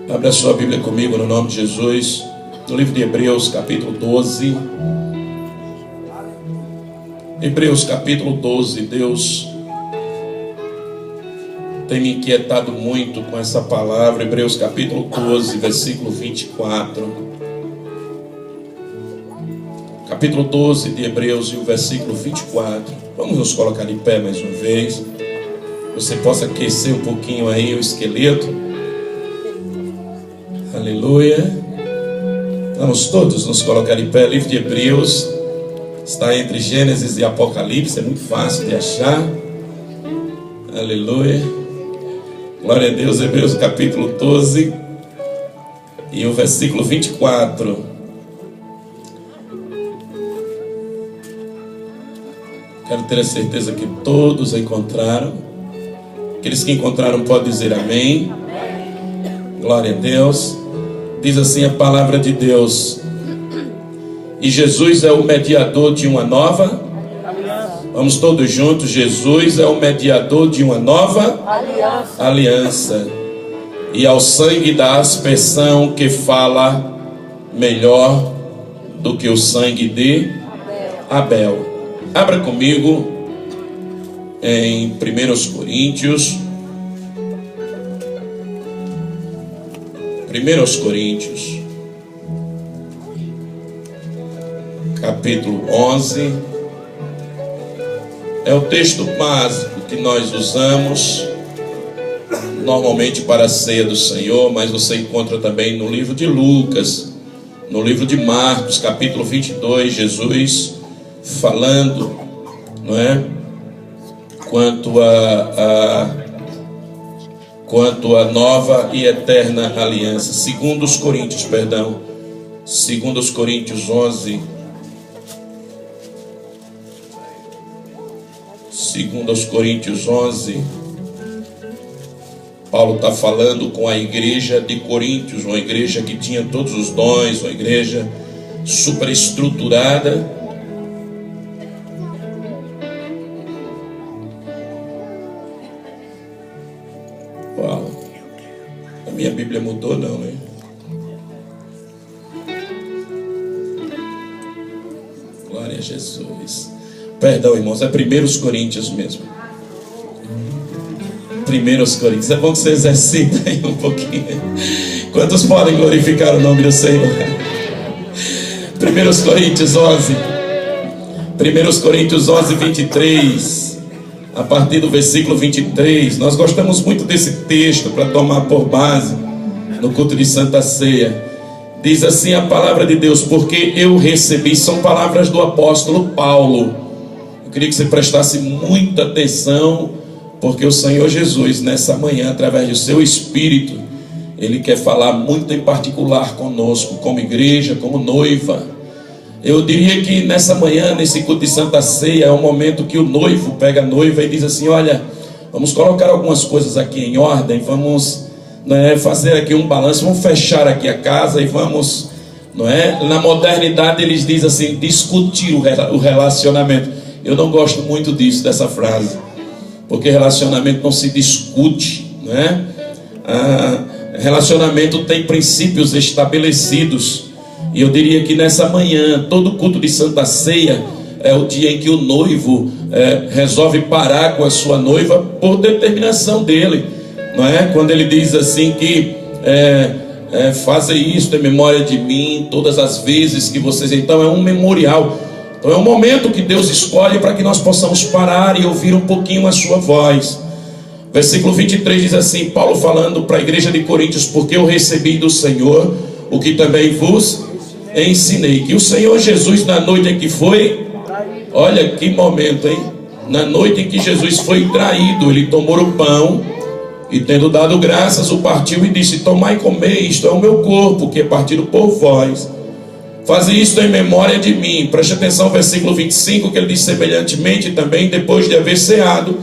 Abra a sua Bíblia comigo no nome de Jesus, no livro de Hebreus, capítulo 12. Hebreus, capítulo 12. Deus tem me inquietado muito com essa palavra. Hebreus, capítulo 12, versículo 24. Capítulo 12 de Hebreus e o versículo 24. Vamos nos colocar de pé mais uma vez. Você possa aquecer um pouquinho aí o esqueleto. Aleluia. Vamos todos nos colocar de pé. Livro de Hebreus está entre Gênesis e Apocalipse. É muito fácil de achar. Aleluia. Glória a Deus. Hebreus capítulo 12 e o versículo 24. Quero ter a certeza que todos encontraram. Aqueles que encontraram podem dizer amém. Glória a Deus. Diz assim a palavra de Deus: e Jesus é o mediador de uma nova aliança. Vamos todos juntos. Jesus é o mediador de uma nova aliança. E ao sangue da aspersão que fala melhor do que o sangue de Abel. Abra comigo em 1 Coríntios. 1 Coríntios, capítulo 11. É o texto básico que nós usamos normalmente para a ceia do Senhor, mas você encontra também no livro de Lucas, no livro de Marcos, capítulo 22, Jesus falando, não é? Quanto a nova e eterna aliança. Segundo os Coríntios 11. Segundo os Coríntios 11, Paulo está falando com a igreja de Coríntios, uma igreja que tinha todos os dons, uma igreja superestruturada. Uau, a minha Bíblia mudou não, né? Glória a Jesus. Perdão, irmãos, é 1 Coríntios mesmo. 1 Coríntios. É bom que você exercita aí um pouquinho. Quantos podem glorificar o nome do Senhor? 1 Coríntios 11. 1 Coríntios 11, 23. A partir do versículo 23, nós gostamos muito desse texto para tomar por base no culto de Santa Ceia. Diz assim a palavra de Deus: porque eu recebi, são palavras do apóstolo Paulo. Eu queria que você prestasse muita atenção, porque o Senhor Jesus, nessa manhã, através do seu Espírito, Ele quer falar muito em particular conosco, como igreja, como noiva. Eu diria que nessa manhã, nesse culto de Santa Ceia, é um momento que o noivo pega a noiva e diz assim: olha, vamos colocar algumas coisas aqui em ordem, vamos, fazer aqui um balanço, vamos fechar aqui a casa e vamos, na modernidade eles dizem assim, discutir o relacionamento. Eu não gosto muito disso, dessa frase, porque relacionamento não se discute, relacionamento tem princípios estabelecidos. E eu diria que nessa manhã, todo culto de Santa Ceia é o dia em que o noivo resolve parar com a sua noiva por determinação dele, não é? Quando ele diz assim que fazem isto em memória de mim todas as vezes que vocês. Então é um memorial. Então é um momento que Deus escolhe para que nós possamos parar e ouvir um pouquinho a sua voz. Versículo 23 diz assim, Paulo falando para a igreja de Coríntios: porque eu recebi do Senhor o que também vos ensinei, que o Senhor Jesus, na noite em que foi, olha que momento, hein? Na noite em que Jesus foi traído, ele tomou o pão e, tendo dado graças, o partiu e disse: tomai e comei, isto é o meu corpo que é partido por vós, faze isto em memória de mim. Preste atenção ao versículo 25, que ele diz: semelhantemente também, depois de haver ceado,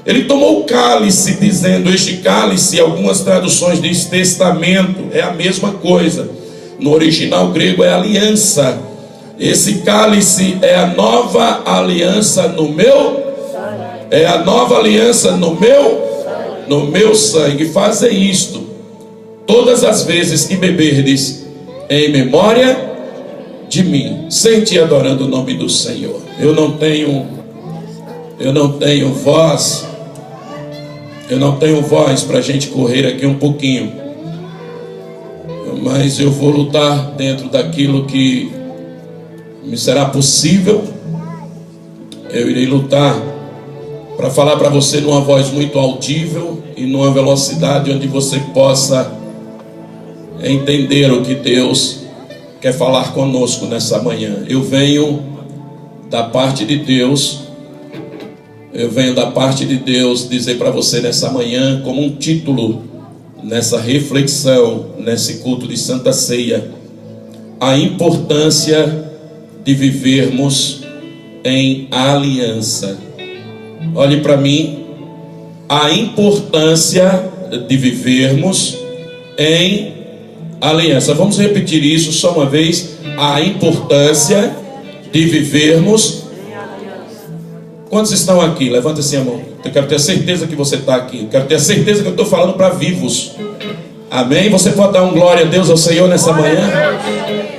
ele tomou o cálice, dizendo: este cálice, algumas traduções diz testamento, é a mesma coisa. No original grego é aliança. Esse cálice é a nova aliança no meu, é a nova aliança no meu sangue. Fazem isto todas as vezes que beberdes, em memória de mim. Sente adorando o nome do Senhor. Eu não tenho voz. Eu não tenho voz para a gente correr aqui um pouquinho. Mas eu vou lutar dentro daquilo que me será possível. Eu irei lutar para falar para você numa voz muito audível e numa velocidade onde você possa entender o que Deus quer falar conosco nessa manhã. Eu venho da parte de Deus. Eu venho da parte de Deus dizer para você nessa manhã, como um título, nessa reflexão, nesse culto de Santa Ceia, a importância de vivermos em aliança. Olhe para mim, a importância de vivermos em aliança. Vamos repetir isso só uma vez. A importância de vivermos. Quantos estão aqui? Levanta assim a mão. Eu quero ter certeza que você está aqui. Eu quero ter certeza que eu estou falando para vivos. Amém? Você pode dar um glória a Deus ao Senhor nessa manhã?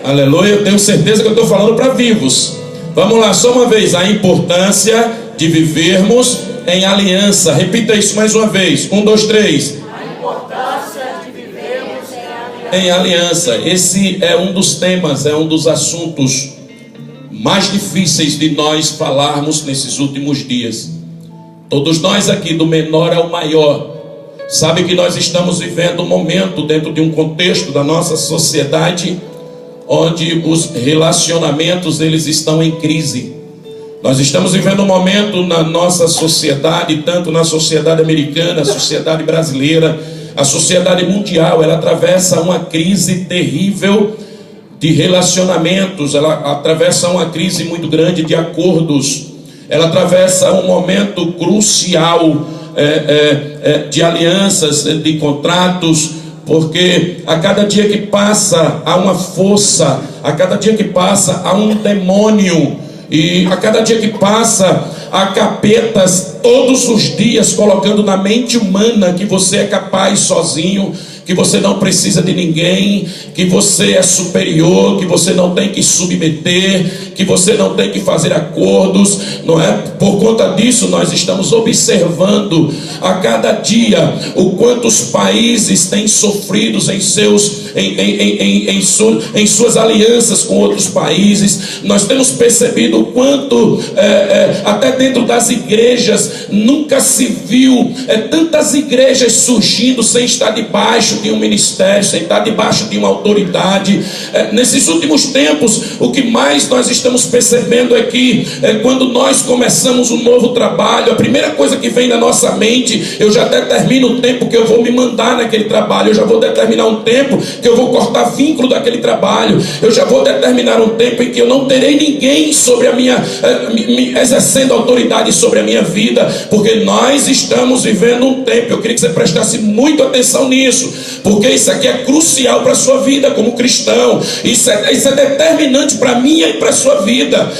Aleluia. Eu tenho certeza que eu estou falando para vivos. Vamos lá, só uma vez. A importância de vivermos em aliança. Repita isso mais uma vez. 1, 2, 3. A importância de vivermos em aliança. Esse é um dos temas, é um dos assuntos mais difíceis de nós falarmos nesses últimos dias. Todos nós aqui, do menor ao maior, sabe que nós estamos vivendo um momento dentro de um contexto da nossa sociedade onde os relacionamentos eles estão em crise. Nós estamos vivendo um momento na nossa sociedade, tanto na sociedade americana, a sociedade brasileira, a sociedade mundial, ela atravessa uma crise terrível de relacionamentos, ela atravessa uma crise muito grande de acordos, ela atravessa um momento crucial de alianças, de contratos, porque a cada dia que passa há uma força, a cada dia que passa há um demônio, e a cada dia que passa há capetas todos os dias colocando na mente humana que você é capaz sozinho, que você não precisa de ninguém, que você é superior, que você não tem que submeter, que você não tem que fazer acordos, não é? Por conta disso nós estamos observando a cada dia o quanto os países têm sofrido em suas alianças com outros países. Nós temos percebido o quanto até dentro das igrejas nunca se viu tantas igrejas surgindo sem estar debaixo de um ministério, sem estar debaixo de uma autoridade. Nesses últimos tempos, o que mais nós estamos percebendo é que quando nós começamos um novo trabalho, a primeira coisa que vem na nossa mente, eu já determino o tempo que eu vou me mandar naquele trabalho, eu já vou determinar um tempo que eu vou cortar vínculo daquele trabalho, eu já vou determinar um tempo em que eu não terei ninguém sobre a minha exercendo autoridade sobre a minha vida, porque nós estamos vivendo um tempo. Eu queria que você prestasse muito atenção nisso, porque isso aqui é crucial para a sua vida como cristão. Isso é determinante para a minha e para a sua vida.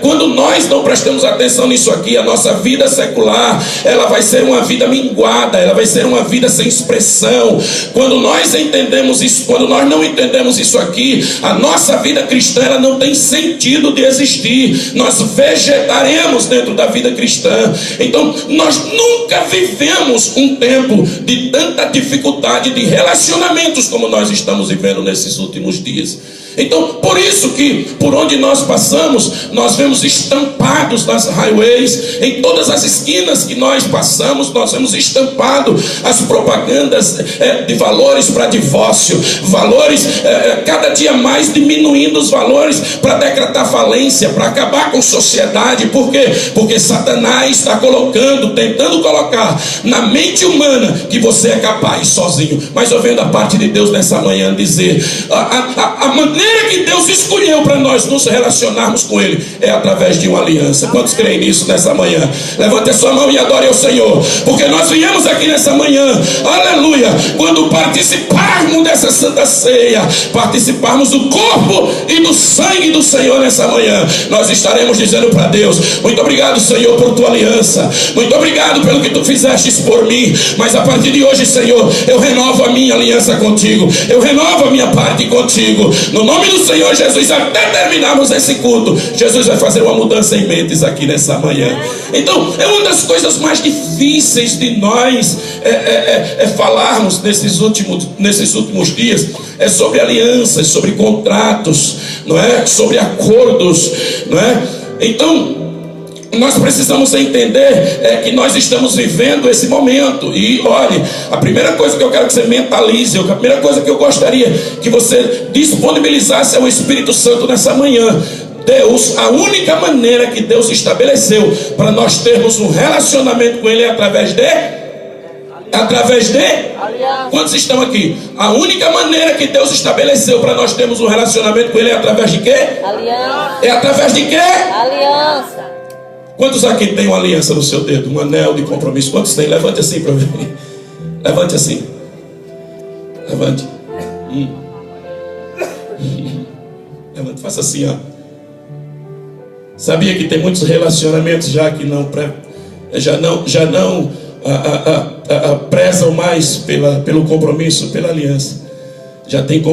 Quando nós não prestamos atenção nisso aqui, a nossa vida secular, ela vai ser uma vida minguada, ela vai ser uma vida sem expressão. Quando nós entendemos isso, quando nós não entendemos isso aqui, a nossa vida cristã, ela não tem sentido de existir. Nós vegetaremos dentro da vida cristã. Então nós nunca vivemos um tempo de tanta dificuldade de relacionamentos como nós estamos vivendo nesses últimos dias. Então, por isso que por onde nós passamos, nós vemos estampados nas highways, em todas as esquinas que nós passamos, nós vemos estampado as propagandas de valores para divórcio, valores cada dia mais diminuindo os valores para decretar falência, para acabar com sociedade. Por quê? Porque Satanás está tentando colocar na mente humana que você é capaz sozinho. Mas eu venho da parte de Deus nessa manhã dizer, a maneira maneira que Deus escolheu para nós nos relacionarmos com Ele é através de uma aliança. Quantos creem nisso nessa manhã? Levante a sua mão e adore ao Senhor, porque nós viemos aqui nessa manhã, aleluia, quando participarmos dessa santa ceia, participarmos do corpo e do sangue do Senhor nessa manhã, nós estaremos dizendo para Deus: muito obrigado, Senhor, por tua aliança, muito obrigado pelo que tu fizeste por mim, mas a partir de hoje, Senhor, eu renovo a minha aliança contigo, eu renovo a minha parte contigo, no nome do Senhor Jesus. Até terminarmos esse culto, Jesus vai fazer uma mudança em mentes aqui nessa manhã. Então, é uma das coisas mais difíceis de nós falarmos nesses últimos dias, é sobre alianças, sobre contratos, não é? Sobre acordos, não é? Então, nós precisamos entender que nós estamos vivendo esse momento. E olhe, a primeira coisa que eu quero que você mentalize, a primeira coisa que eu gostaria que você disponibilizasse ao Espírito Santo nessa manhã: Deus, a única maneira que Deus estabeleceu para nós termos um relacionamento com Ele é através de aliança. Quantos estão aqui? A única maneira que Deus estabeleceu para nós termos um relacionamento com Ele é através de quê? Aliança. É através de quê? Aliança. Quantos aqui tem uma aliança no seu dedo? Um anel de compromisso? Quantos tem? Levante assim para ver. Levante assim. Levante. Levante, faça assim, ó. Sabia que tem muitos relacionamentos já que já não prezam mais pelo compromisso, pela aliança. Já tem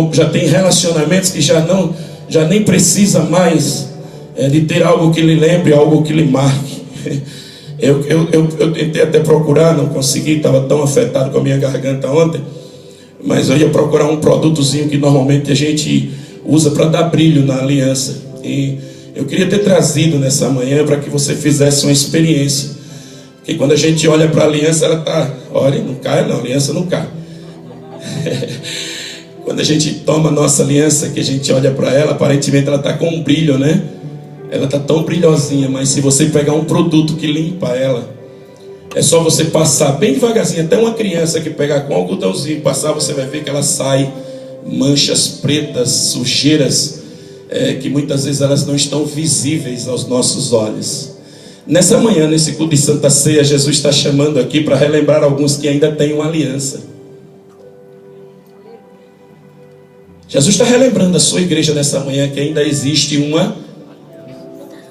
relacionamentos que já nem precisa mais de ter algo que lhe lembre, algo que lhe marque. Eu tentei até procurar, não consegui, estava tão afetado com a minha garganta ontem, mas eu ia procurar um produtozinho que normalmente a gente usa para dar brilho na aliança, e eu queria ter trazido nessa manhã para que você fizesse uma experiência, porque quando a gente olha para a aliança, ela está, olha, não cai não, a aliança não cai. Quando a gente toma a nossa aliança, que a gente olha para ela, aparentemente ela está com um brilho, né? Ela está tão brilhosinha, mas se você pegar um produto que limpa ela, é só você passar bem devagarzinho. Até uma criança que pegar com algodãozinho, passar, você vai ver que ela sai manchas pretas, sujeiras, que muitas vezes elas não estão visíveis aos nossos olhos. Nessa manhã, nesse culto de Santa Ceia, Jesus está chamando aqui para relembrar alguns que ainda têm uma aliança. Jesus está relembrando a sua igreja nessa manhã que ainda existe uma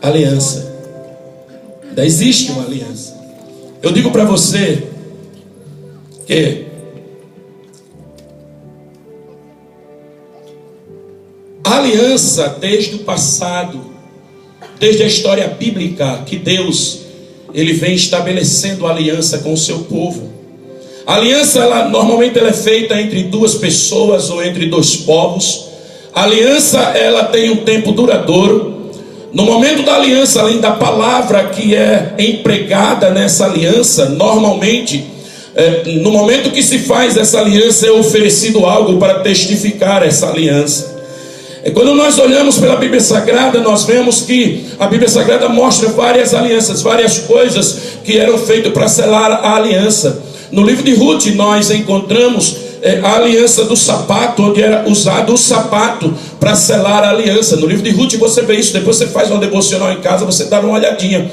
aliança. Ainda existe uma aliança. Eu digo para você que a aliança, desde o passado, desde a história bíblica, que Deus ele vem estabelecendo aliança com o seu povo. A aliança, normalmente ela é feita entre duas pessoas ou entre dois povos. A aliança, ela tem um tempo duradouro. No momento da aliança, além da palavra que é empregada nessa aliança, normalmente, no momento que se faz essa aliança, é oferecido algo para testificar essa aliança. Quando nós olhamos pela Bíblia Sagrada, nós vemos que a Bíblia Sagrada mostra várias alianças, várias coisas que eram feitas para selar a aliança. No livro de Ruth nós encontramos a aliança do sapato, onde era usado o sapato para selar a aliança. No livro de Ruth você vê isso, depois você faz uma devocional em casa, você dá uma olhadinha.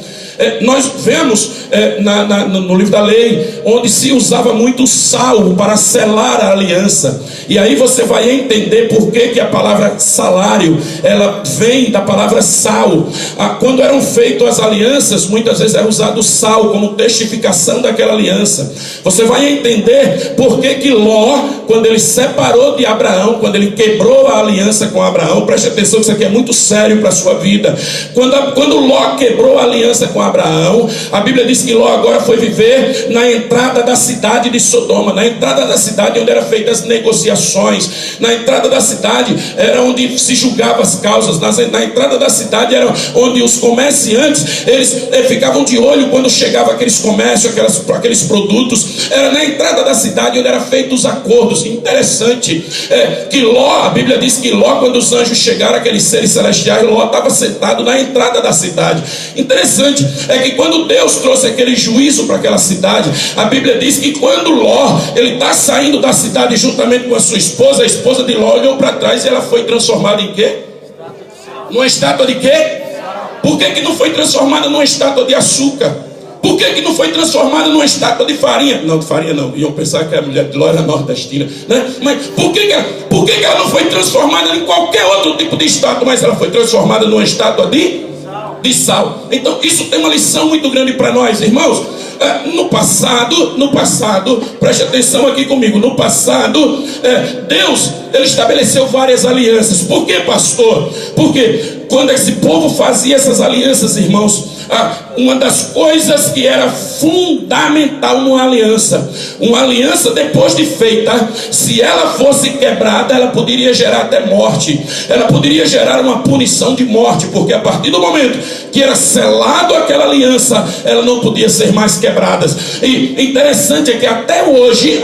Nós vemos no livro da lei, onde se usava muito sal para selar a aliança. E aí você vai entender por que a palavra salário, ela vem da palavra sal. Quando eram feitas as alianças, muitas vezes era usado sal como testificação daquela aliança. Você vai entender por que Ló, quando ele separou de Abraão, quando ele quebrou a aliança com Abraão, preste atenção que isso aqui é muito sério para a sua vida. Quando Ló quebrou a aliança com Abraão, a Bíblia diz que Ló agora foi viver na entrada da cidade de Sodoma, na entrada da cidade onde eram feitas as negociações, na entrada da cidade era onde se julgavam as causas, na entrada da cidade era onde os comerciantes, eles ficavam de olho quando chegavam aqueles comércios, aqueles produtos, era na entrada da cidade onde eram feitos os acordos. Interessante que Ló, a Bíblia diz que Ló, quando os anjos chegaram, aqueles seres celestiais, Ló estava sentado na entrada da cidade. Interessante é que quando Deus trouxe aquele juízo para aquela cidade, a Bíblia diz que quando Ló, ele está saindo da cidade juntamente com a sua esposa, a esposa de Ló olhou para trás e ela foi transformada em quê? Numa estátua de quê? Por que não foi transformada numa estátua de açúcar? Por que não foi transformada numa estátua de farinha? Não, de farinha não. Iam pensar que a mulher de Ló era nordestina, né? Mas por que ela não foi transformada em qualquer outro tipo de estátua? Mas ela foi transformada numa estátua de sal. Então isso tem uma lição muito grande para nós, irmãos. No passado, preste atenção aqui comigo. No passado, Deus, ele estabeleceu várias alianças. Por que, pastor? Porque quando esse povo fazia essas alianças, irmãos, uma das coisas que era fundamental numa aliança depois de feita, se ela fosse quebrada, ela poderia gerar até morte, ela poderia gerar uma punição de morte, porque a partir do momento que era selado aquela aliança, ela não podia ser mais quebrada. E interessante é que até hoje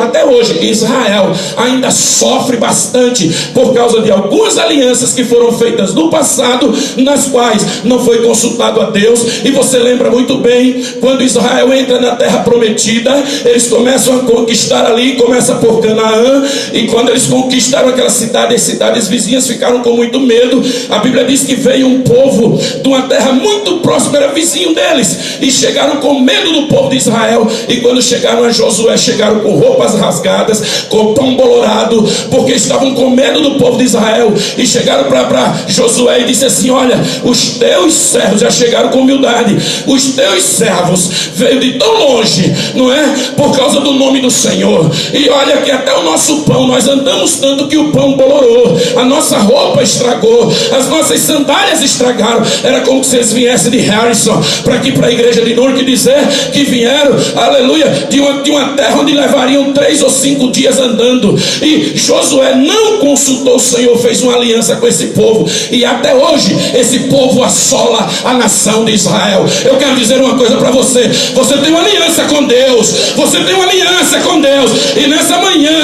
Israel ainda sofre bastante por causa de algumas alianças que foram feitas no passado, nas quais não foi consultado a Deus. E você lembra muito bem, quando Israel entra na terra prometida, eles começam a conquistar ali, começa por Canaã, e quando eles conquistaram aquela cidade, as cidades vizinhas ficaram com muito medo. A Bíblia diz que veio um povo de uma terra muito próxima, era vizinho deles, e chegaram com medo do povo de Israel. E quando chegaram a Josué, chegaram com roupas rasgadas, com pão bolorado, porque estavam com medo do povo de Israel. E chegaram para Josué e disse assim: olha, os teus servos já chegaram com humildade, os teus servos veio de tão longe, não é? Por causa do nome do Senhor. E olha que até o nosso pão, nós andamos tanto que o pão bolorou, a nossa roupa estragou, as nossas sandálias estragaram. Era como se eles viessem de Harrison para aqui, para a igreja de Newark, dizer que vieram, aleluia, de uma terra onde levariam 3 ou 5 dias andando. E Josué não consultou o Senhor, fez uma aliança com esse povo, e até hoje esse povo assola a nação de Israel. Eu quero dizer uma coisa para você: você tem uma aliança com Deus, você tem uma aliança com Deus, e nessa manhã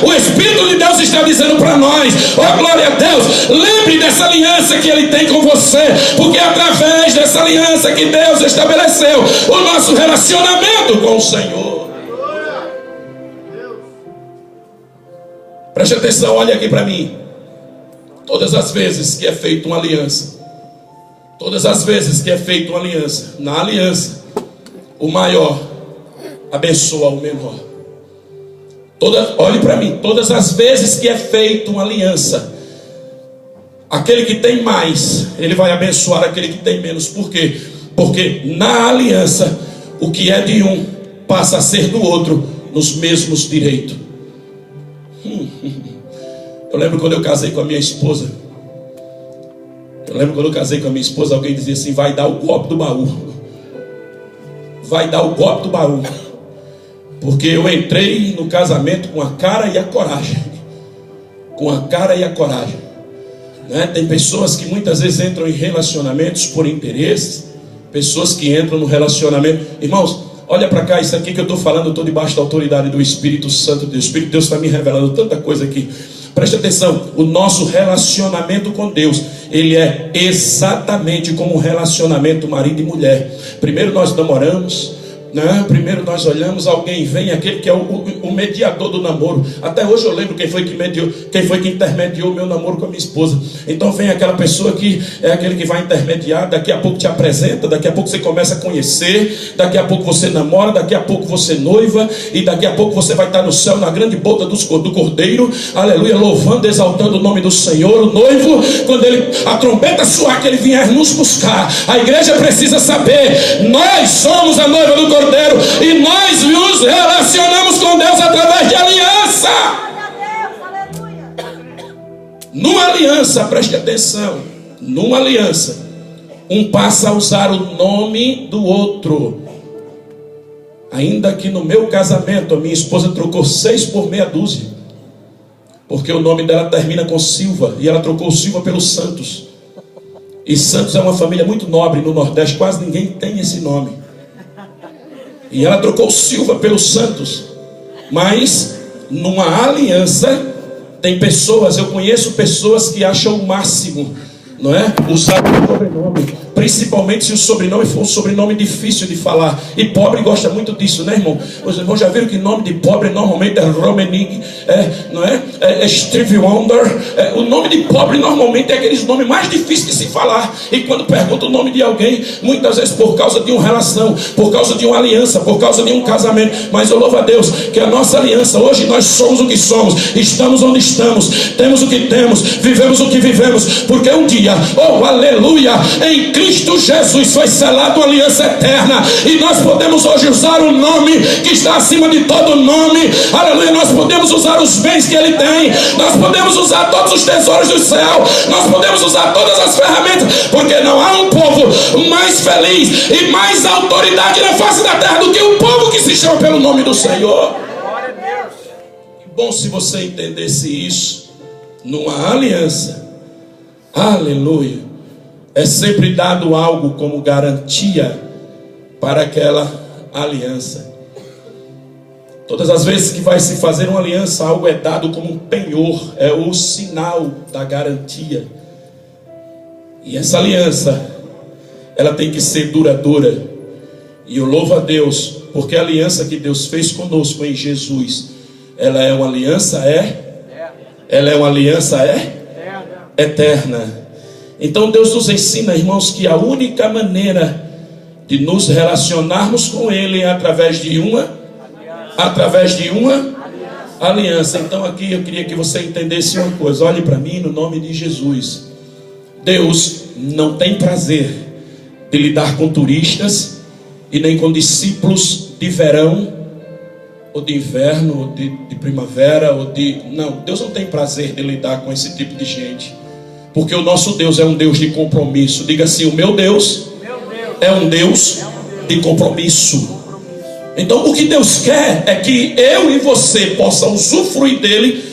o Espírito de Deus está dizendo para nós: ó, glória a Deus, lembre dessa aliança que Ele tem com você, porque é através dessa aliança que Deus estabeleceu o nosso relacionamento com o Senhor. Preste atenção, olha aqui para mim. Todas as vezes que é feita uma aliança, na aliança, o maior abençoa o menor. Olhe para mim, todas as vezes que é feita uma aliança, aquele que tem mais, ele vai abençoar aquele que tem menos. Por quê? Porque na aliança, o que é de um passa a ser do outro nos mesmos direitos. Eu lembro quando eu casei com a minha esposa. Alguém dizia assim: vai dar o golpe do baú. Vai dar o golpe do baú. Porque eu entrei no casamento com a cara e a coragem. Né? Tem pessoas que muitas vezes entram em relacionamentos por interesse. Pessoas que entram no relacionamento. Irmãos, olha para cá, isso aqui que eu estou falando, eu estou debaixo da autoridade do Espírito Santo. O Espírito de Deus está me revelando tanta coisa aqui. Preste atenção, o nosso relacionamento com Deus, ele é exatamente como um relacionamento marido e mulher. Primeiro nós namoramos, né? Primeiro nós olhamos, alguém vem, aquele que é o mediador do namoro. Até hoje eu lembro quem foi que intermediou o meu namoro com a minha esposa. Então vem aquela pessoa que é aquele que vai intermediar, daqui a pouco te apresenta, daqui a pouco você começa a conhecer, daqui a pouco você namora, daqui a pouco você noiva, e daqui a pouco você vai estar no céu, na grande boca do Cordeiro, aleluia, louvando, exaltando o nome do Senhor. O noivo, quando a trombeta soar, que ele vier nos buscar, a igreja precisa saber: nós somos a noiva do Cordeiro, e nós nos relacionamos com Deus através de aliança. Numa aliança, preste atenção, numa aliança, um passa a usar o nome do outro. Ainda que no meu casamento a minha esposa trocou 6 por meia dúzia, porque o nome dela termina com Silva, e ela trocou Silva pelo Santos. E Santos é uma família muito nobre no Nordeste, quase ninguém tem esse nome. E ela trocou Silva pelo Santos. Mas numa aliança, Tem pessoas, eu conheço pessoas que acham o máximo, não é? Usar o sobrenome, principalmente se o sobrenome for um sobrenome difícil de falar. E pobre gosta muito disso, né, irmão? Os irmãos já viram que nome de pobre normalmente é Romenig, não é? Stevie Wonder. O nome de pobre normalmente é aqueles nomes mais difíceis de se falar. E quando pergunta o nome de alguém, muitas vezes por causa de uma relação, por causa de uma aliança, por causa de um casamento. Mas eu louvo a Deus que a nossa aliança, hoje nós somos o que somos, estamos onde estamos, temos o que temos, vivemos o que vivemos, porque um dia, oh aleluia, em Cristo Jesus foi selado uma aliança eterna, e nós podemos hoje usar o nome que está acima de todo nome, aleluia. Nós podemos usar os bens que Ele tem, nós podemos usar todos os tesouros do céu, nós podemos usar todas as ferramentas, porque não há um povo mais feliz e mais autoridade na face da terra do que o povo que se chama pelo nome do Senhor. Que bom se você entendesse isso. Numa aliança, aleluia, é sempre dado algo como garantia para aquela aliança. Todas as vezes que vai se fazer uma aliança, algo é dado como um penhor, é o sinal da garantia. E essa aliança, ela tem que ser duradoura. E eu louvo a Deus, porque a aliança que Deus fez conosco em Jesus, ela é uma aliança, ela é uma aliança, eterna. Então Deus nos ensina, irmãos, que a única maneira de nos relacionarmos com Ele é através de uma aliança. Então aqui eu queria que você entendesse uma coisa. Olhe para mim no nome de Jesus. Deus não tem prazer de lidar com turistas e nem com discípulos de verão ou de inverno, ou de primavera, não, Deus não tem prazer de lidar com esse tipo de gente, porque o nosso Deus é um Deus de compromisso. Diga assim: o meu Deus é um Deus de compromisso. Então o que Deus quer é que eu e você possam usufruir dele,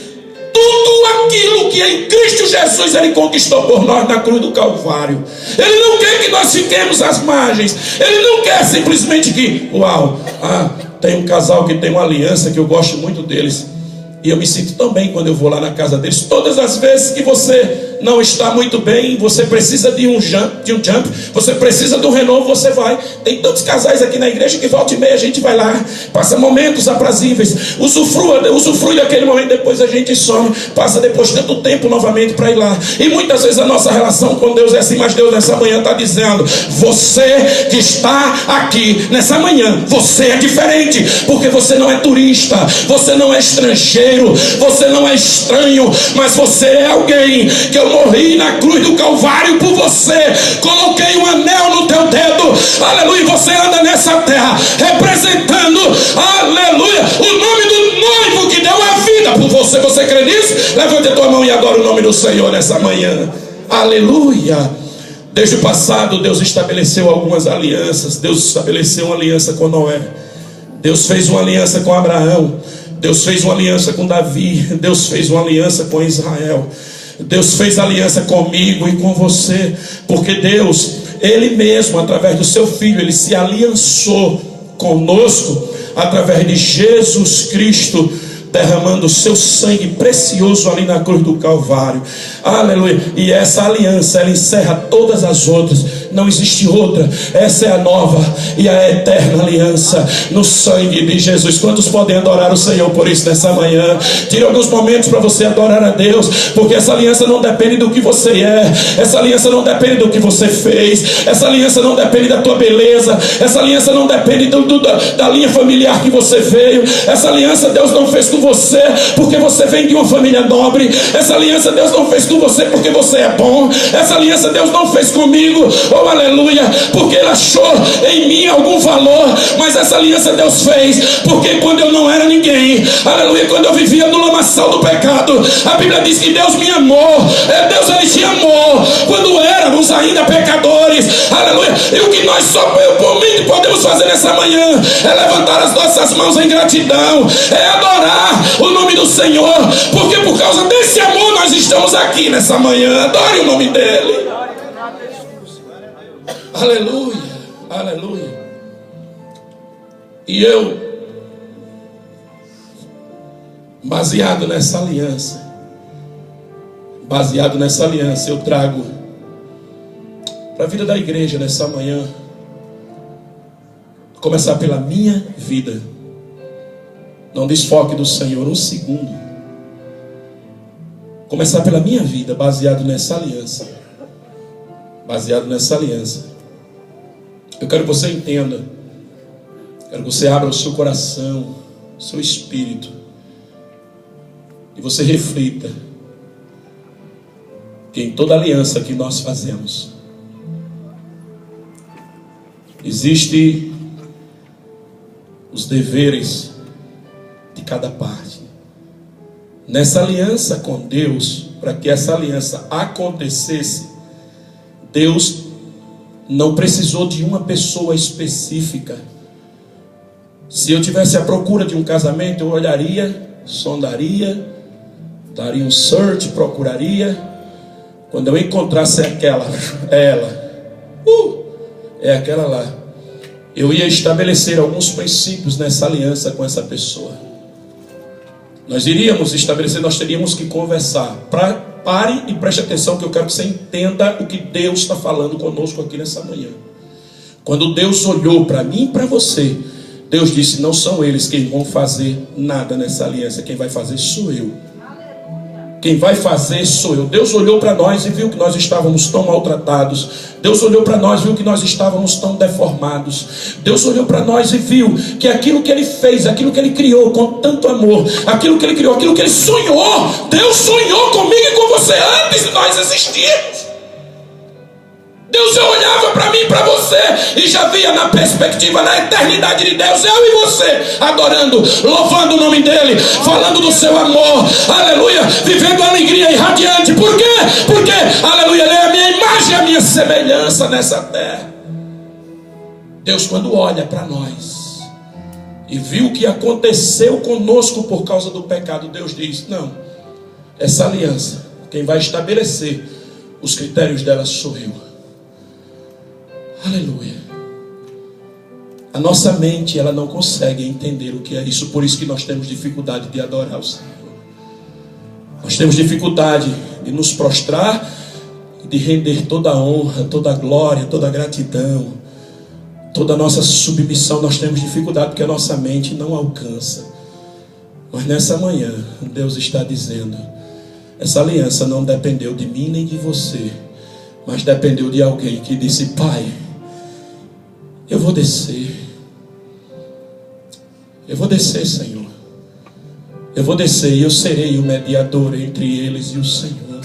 tudo aquilo que em Cristo Jesus Ele conquistou por nós na cruz do Calvário. Ele não quer que nós fiquemos às margens. Ele não quer simplesmente que, tem um casal que tem uma aliança que eu gosto muito deles, e eu me sinto tão bem quando eu vou lá na casa deles. Todas as vezes que você não está muito bem, você precisa de um jump, você precisa de um renovo, você vai. Tem tantos casais aqui na igreja que volta e meia a gente vai lá, passa momentos aprazíveis, usufrui daquele momento, depois a gente some, passa depois tanto tempo novamente para ir lá. E muitas vezes a nossa relação com Deus é assim, mas Deus nessa manhã está dizendo: você que está aqui nessa manhã, você é diferente, porque você não é turista, você não é estrangeiro, você não é estranho, mas você é alguém que eu morri na cruz do Calvário por você, coloquei um anel no teu dedo, aleluia, e você anda nessa terra representando, aleluia, o nome do noivo que deu a vida por você. Você crê nisso? Levante a tua mão e adora o nome do Senhor nessa manhã, aleluia. Desde o passado Deus estabeleceu algumas alianças. Deus estabeleceu uma aliança com Noé, Deus fez uma aliança com Abraão, Deus fez uma aliança com Davi, Deus fez uma aliança com Israel, Deus fez aliança comigo e com você, porque Deus, Ele mesmo, através do seu Filho, Ele se aliançou conosco, através de Jesus Cristo, derramando o seu sangue precioso ali na cruz do Calvário, aleluia. E essa aliança, ela encerra todas as outras, não existe outra. Essa é a nova e a eterna aliança no sangue de Jesus. Quantos podem adorar o Senhor por isso nessa manhã? Tire alguns momentos para você adorar a Deus, porque essa aliança não depende do que você é, essa aliança não depende do que você fez, essa aliança não depende da tua beleza, essa aliança não depende da linha familiar que você veio. Essa aliança Deus não fez com você porque você vem de uma família nobre. Essa aliança Deus não fez com você porque você é bom. Essa aliança Deus não fez comigo, oh aleluia, porque Ele achou em mim algum valor. Mas essa aliança Deus fez porque quando eu não era ninguém, aleluia, quando eu vivia no lamaçal do pecado, a Bíblia diz que Deus me amou. Deus, Ele te amou quando éramos ainda pecadores, aleluia. E o que nós podemos fazer nessa manhã é levantar as nossas mãos em gratidão, é adorar o nome do Senhor, porque por causa desse amor nós estamos aqui nessa manhã. Adore o nome dEle, aleluia, aleluia. E eu, baseado nessa aliança, baseado nessa aliança, eu trago para a vida da igreja nessa manhã, começar pela minha vida. Não desfoque do Senhor um segundo. Começar pela minha vida, baseado nessa aliança. Baseado nessa aliança. Eu quero que você entenda. Quero que você abra o seu coração, o seu espírito, e você reflita que em toda aliança que nós fazemos, existe os deveres de cada parte. Nessa aliança com Deus, para que essa aliança acontecesse, Deus não precisou de uma pessoa específica. Se eu tivesse à procura de um casamento, eu olharia, sondaria, daria um search, procuraria. Quando eu encontrasse aquela, é aquela lá, eu ia estabelecer alguns princípios nessa aliança com essa pessoa. Nós iríamos estabelecer, nós teríamos que conversar. Pare e preste atenção, que eu quero que você entenda o que Deus está falando conosco aqui nessa manhã. Quando Deus olhou para mim e para você, Deus disse: não são eles quem vão fazer nada nessa aliança, quem vai fazer sou eu. Quem vai fazer sou eu. Deus olhou para nós e viu que nós estávamos tão maltratados. Deus olhou para nós e viu que nós estávamos tão deformados. Deus olhou para nós e viu que aquilo que Ele fez, aquilo que Ele criou com tanto amor, aquilo que Ele criou, aquilo que Ele sonhou, Deus sonhou comigo e com você antes de nós existirmos. Deus já olhava para mim e para você e já via na perspectiva, na eternidade de Deus, eu e você adorando, louvando o nome dEle, falando do seu amor, aleluia, vivendo alegria irradiante. Por quê? Porque, aleluia, Ele é a minha imagem, a minha semelhança nessa terra. Deus, quando olha para nós e viu o que aconteceu conosco por causa do pecado, Deus diz: não, essa aliança, quem vai estabelecer os critérios dela sou eu. Aleluia. A nossa mente, ela não consegue entender o que é isso. Por isso que nós temos dificuldade de adorar o Senhor. Nós temos dificuldade de nos prostrar, de render toda a honra, toda a glória, toda a gratidão, toda a nossa submissão. Nós temos dificuldade porque a nossa mente não alcança. Mas nessa manhã, Deus está dizendo: essa aliança não dependeu de mim nem de você, mas dependeu de alguém que disse: Pai, eu vou descer, Senhor, eu vou descer e eu serei o mediador entre eles e o Senhor.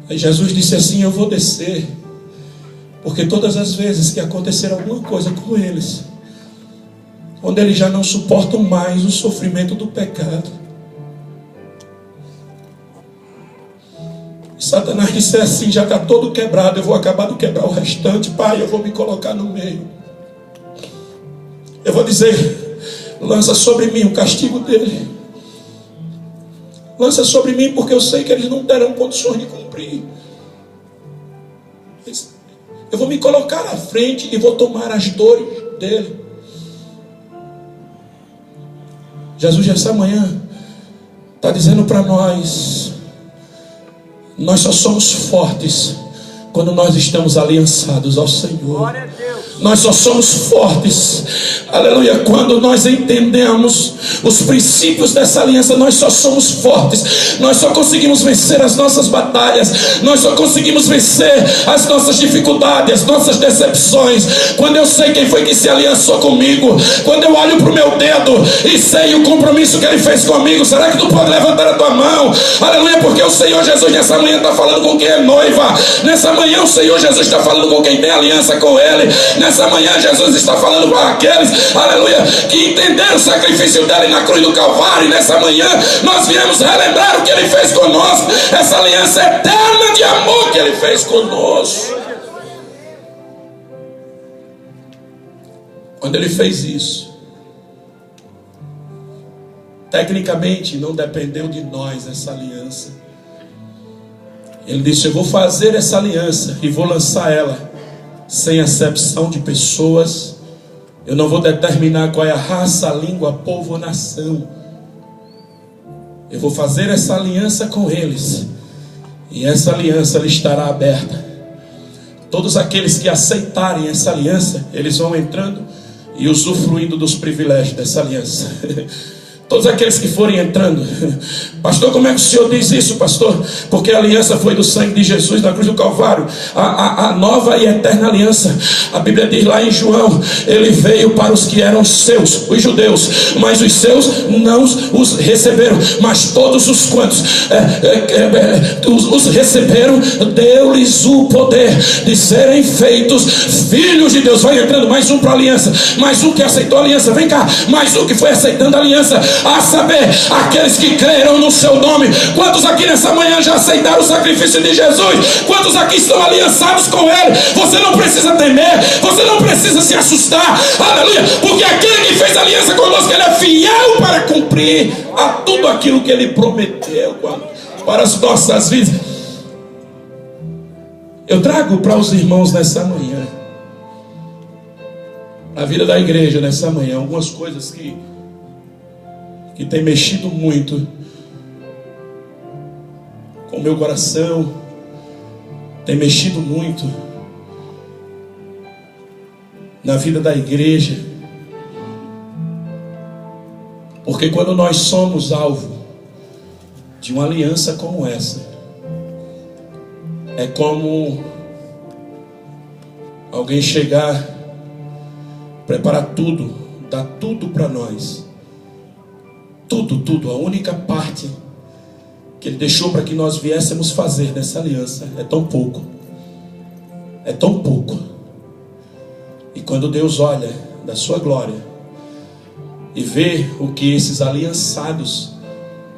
Aí Jesus disse assim: eu vou descer, porque todas as vezes que acontecer alguma coisa com eles, quando eles já não suportam mais o sofrimento do pecado, Satanás disse assim: já está todo quebrado, eu vou acabar de quebrar o restante. Pai, eu vou me colocar no meio. Eu vou dizer: lança sobre mim o castigo dele. Lança sobre mim, porque eu sei que eles não terão condições de cumprir. Eu vou me colocar à frente e vou tomar as dores dele. Jesus, essa manhã, está dizendo para nós: nós só somos fortes quando nós estamos aliançados ao Senhor. Nós só somos fortes, aleluia, quando nós entendemos os princípios dessa aliança. Nós só somos fortes, nós só conseguimos vencer as nossas batalhas, nós só conseguimos vencer as nossas dificuldades, as nossas decepções, quando eu sei quem foi que se aliançou comigo, quando eu olho para o meu dedo e sei o compromisso que Ele fez comigo. Será que tu pode levantar a tua mão? Aleluia, porque o Senhor Jesus nessa manhã está falando com quem é noiva. Nessa manhã o Senhor Jesus está falando com quem tem aliança com Ele. Nessa manhã Jesus está falando para aqueles, aleluia, que entenderam o sacrifício dele na cruz do Calvário. E nessa manhã nós viemos relembrar o que Ele fez conosco, essa aliança eterna de amor que Ele fez conosco. Quando Ele fez isso, tecnicamente não dependeu de nós essa aliança. Ele disse: eu vou fazer essa aliança e vou lançar ela sem acepção de pessoas. Eu não vou determinar qual é a raça, a língua, povo ou nação. eu vou fazer essa aliança com eles, e essa aliança ela estará aberta. Todos aqueles que aceitarem essa aliança, eles vão entrando e usufruindo dos privilégios dessa aliança. Todos aqueles que forem entrando. Pastor, como é que o senhor diz isso, pastor? Porque a aliança foi do sangue de Jesus na cruz do Calvário. A nova e eterna aliança, a Bíblia diz lá em João, ele veio para os que eram seus, os judeus, mas os seus não os receberam. Mas todos os quantos os receberam, deu-lhes o poder de serem feitos filhos de Deus. Vai entrando mais um para a aliança, mais um que aceitou a aliança, vem cá, mais um que foi aceitando a aliança, a saber, aqueles que creram no seu nome. Quantos aqui nessa manhã já aceitaram o sacrifício de Jesus? Quantos aqui estão aliançados com Ele? Você não precisa temer, você não precisa se assustar, aleluia, porque aquele que fez aliança conosco, Ele é fiel para cumprir a tudo aquilo que Ele prometeu para as nossas vidas. Eu trago para os irmãos nessa manhã, a vida da igreja nessa manhã, algumas coisas que tem mexido muito com o meu coração, tem mexido muito na vida da igreja, porque quando nós somos alvo de uma aliança como essa, é como alguém chegar, preparar tudo, dar tudo para nós. Tudo, a única parte que Ele deixou para que nós viéssemos fazer nessa aliança é tão pouco. É tão pouco. E quando Deus olha da sua glória e vê o que esses aliançados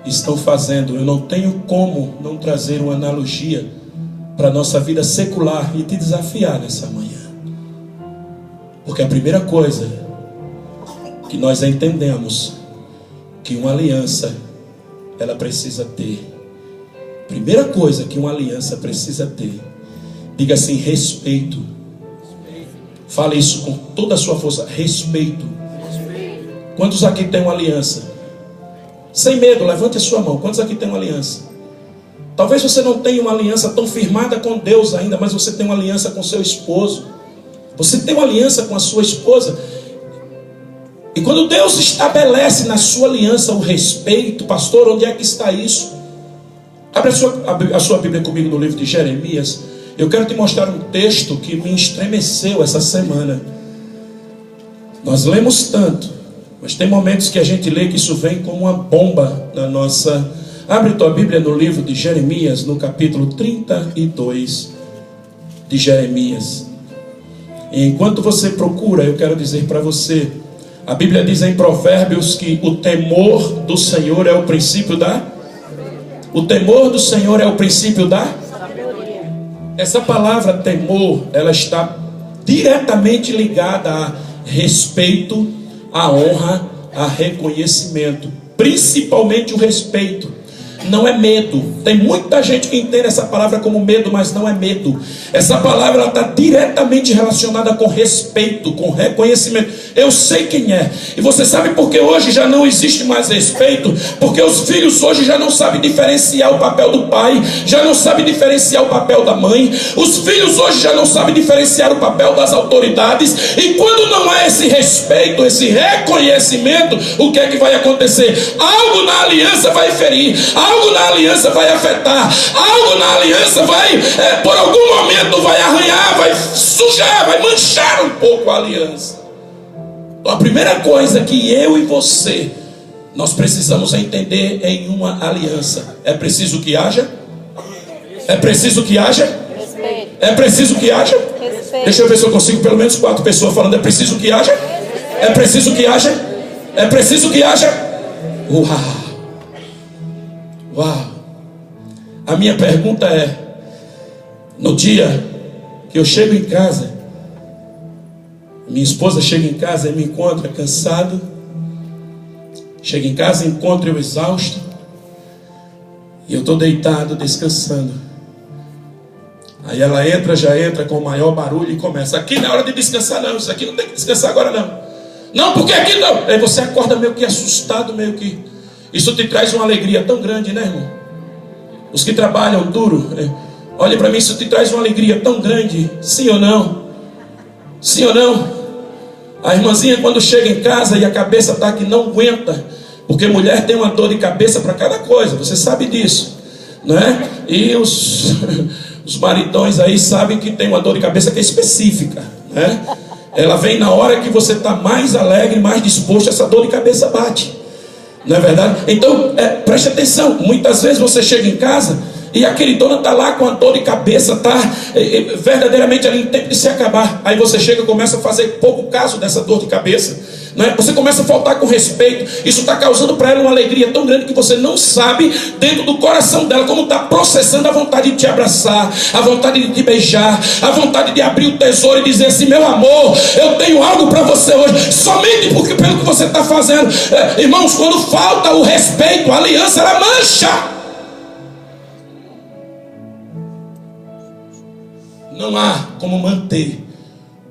estão fazendo, eu não tenho como não trazer uma analogia para a nossa vida secular e te desafiar nessa manhã. Porque a primeira coisa que nós entendemos que uma aliança ela precisa ter. Primeira coisa que uma aliança precisa ter. Diga assim: respeito. Fale isso com toda a sua força: respeito. Quantos aqui tem uma aliança? Sem medo, levante a sua mão. Quantos aqui tem uma aliança? Talvez você não tenha uma aliança tão firmada com Deus ainda, mas você tem uma aliança com seu esposo. Você tem uma aliança com a sua esposa. E quando Deus estabelece na sua aliança o respeito, pastor, onde é que está isso? Abre a sua Bíblia comigo no livro de Jeremias. Eu quero te mostrar um texto que me estremeceu essa semana. Nós lemos tanto, mas tem momentos que a gente lê que isso vem como uma bomba na nossa... Abre tua Bíblia no livro de Jeremias, no capítulo 32 de Jeremias. E enquanto você procura, eu quero dizer para você... A Bíblia diz em Provérbios que o temor do Senhor é o princípio da... O temor do Senhor é o princípio da... Essa palavra temor, ela está diretamente ligada a respeito, a honra, a reconhecimento. Principalmente o respeito. Não é medo. Tem muita gente que entende essa palavra como medo, mas não é medo. Essa palavra está diretamente relacionada com respeito, com reconhecimento. Eu sei quem é. E você sabe por que hoje já não existe mais respeito? Porque os filhos hoje já não sabem diferenciar o papel do pai, já não sabem diferenciar o papel da mãe. Os filhos hoje já não sabem diferenciar o papel das autoridades. E quando não há esse respeito, esse reconhecimento, o que é que vai acontecer? Algo na aliança vai ferir, algo na aliança vai afetar, algo na aliança vai, por algum momento, vai arranhar, vai sujar, vai manchar um pouco a aliança. Então, a primeira coisa que eu e você nós precisamos entender em uma aliança: é preciso que haja? É preciso que haja? Respeito. É preciso que haja? Respeito. Deixa eu ver se eu consigo pelo menos 4 pessoas falando: é preciso que haja? Respeito. É preciso que haja? É preciso que haja? Uau! Uau! A minha pergunta é: no dia que eu chego em casa, minha esposa chega em casa e me encontra cansado, chega em casa e encontra eu exausto, e eu estou deitado, descansando. Aí ela entra, já entra com o maior barulho e começa: aqui não é hora de descansar não, isso aqui não tem que descansar agora não. Não, porque aqui não. Aí você acorda meio que assustado, meio que... Isso te traz uma alegria tão grande, né, irmão? Os que trabalham duro, olha para mim, isso te traz uma alegria tão grande. Sim ou não? Sim ou não? A irmãzinha, quando chega em casa e a cabeça está que não aguenta, porque mulher tem uma dor de cabeça para cada coisa, você sabe disso, não é? E os maridões aí sabem que tem uma dor de cabeça que é específica, né? Ela vem na hora que você está mais alegre, mais disposto, essa dor de cabeça bate, não é verdade? Então, preste atenção, muitas vezes você chega em casa e aquele dono está lá com a dor de cabeça, está verdadeiramente ali em tempo de se acabar. Aí você chega e começa a fazer pouco caso dessa dor de cabeça, né? Você começa a faltar com respeito. Isso está causando para ela uma alegria tão grande que você não sabe dentro do coração dela como está processando a vontade de te abraçar, a vontade de te beijar, a vontade de abrir o tesouro e dizer assim: meu amor, eu tenho algo para você hoje, somente porque pelo que você está fazendo. Irmãos, quando falta o respeito, a aliança ela mancha. Não há como manter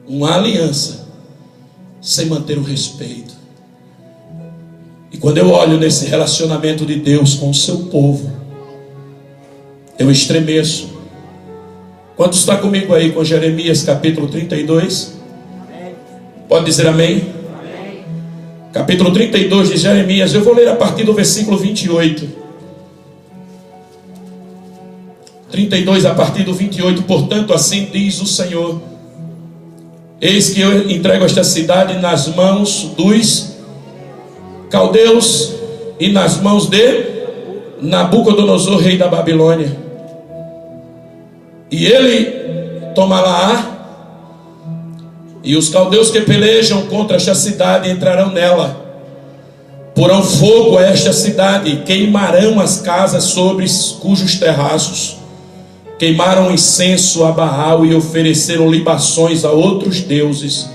uma aliança sem manter o respeito. E quando eu olho nesse relacionamento de Deus com o seu povo, eu estremeço. Quantos está comigo aí com Jeremias capítulo 32? Pode dizer amém? Amém. Capítulo 32 de Jeremias, eu vou ler a partir do versículo 28. 32 a partir do 28. Portanto, assim diz o Senhor: eis que eu entrego esta cidade nas mãos dos caldeus e nas mãos de Nabucodonosor, rei da Babilônia. E ele tomará, e os caldeus que pelejam contra esta cidade entrarão nela, porão fogo a esta cidade e queimarão as casas sobre cujos terraços queimaram incenso a Baal e ofereceram libações a outros deuses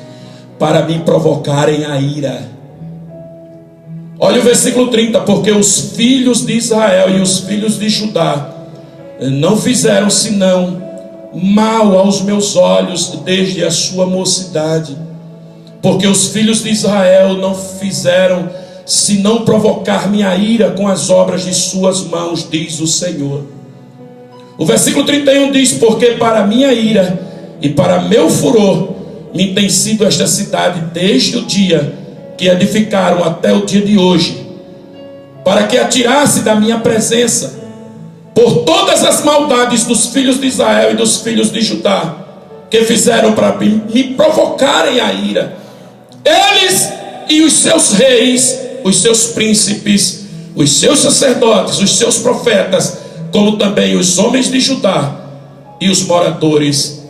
para me provocarem a ira. Olha o versículo 30. Porque os filhos de Israel e os filhos de Judá não fizeram senão mal aos meus olhos desde a sua mocidade. Porque os filhos de Israel não fizeram senão provocar minha ira com as obras de suas mãos, diz o Senhor. O versículo 31 diz: porque para minha ira e para meu furor me tem sido esta cidade desde o dia que edificaram até o dia de hoje, para que atirasse da minha presença por todas as maldades dos filhos de Israel e dos filhos de Judá, que fizeram para me provocarem a ira. Eles e os seus reis, os seus príncipes, os seus sacerdotes, os seus profetas, como também os homens de Judá e os moradores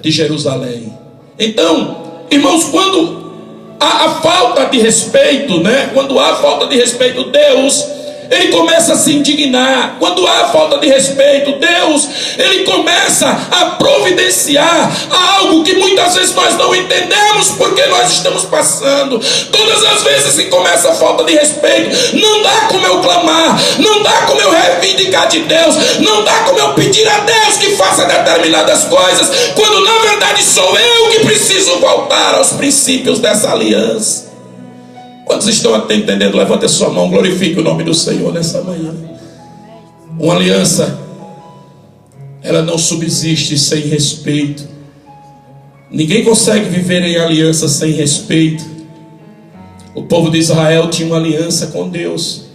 de Jerusalém. Então, irmãos, quando há a falta de respeito, né? Quando há falta de respeito, Deus, ele começa a se indignar. Quando há falta de respeito, Deus, ele começa a providenciar algo que muitas vezes nós não entendemos porque nós estamos passando. Todas as vezes que começa a falta de respeito, não dá como eu clamar, não dá como eu reivindicar de Deus, não dá como eu pedir a Deus que faça determinadas coisas, quando na verdade sou eu que preciso voltar aos princípios dessa aliança. Quantos estão entendendo? Levante a sua mão, glorifique o nome do Senhor nessa manhã. Uma aliança, ela não subsiste sem respeito. Ninguém consegue viver em aliança sem respeito. O povo de Israel tinha uma aliança com Deus,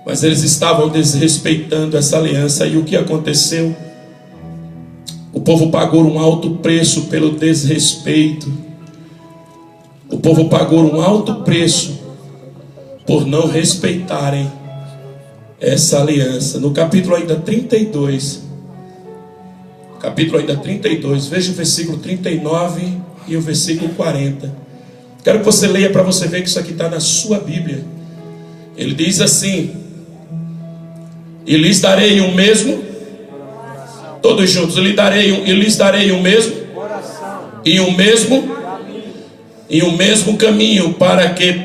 mas eles estavam desrespeitando essa aliança. E o que aconteceu? O povo pagou um alto preço pelo desrespeito. O povo pagou um alto preço por não respeitarem essa aliança. No capítulo ainda 32, veja o versículo 39 e o versículo 40. Quero que você leia para você ver que isso aqui está na sua Bíblia. Ele diz assim: e lhes darei o mesmo, todos juntos, lhes darei o mesmo e o mesmo caminho, para que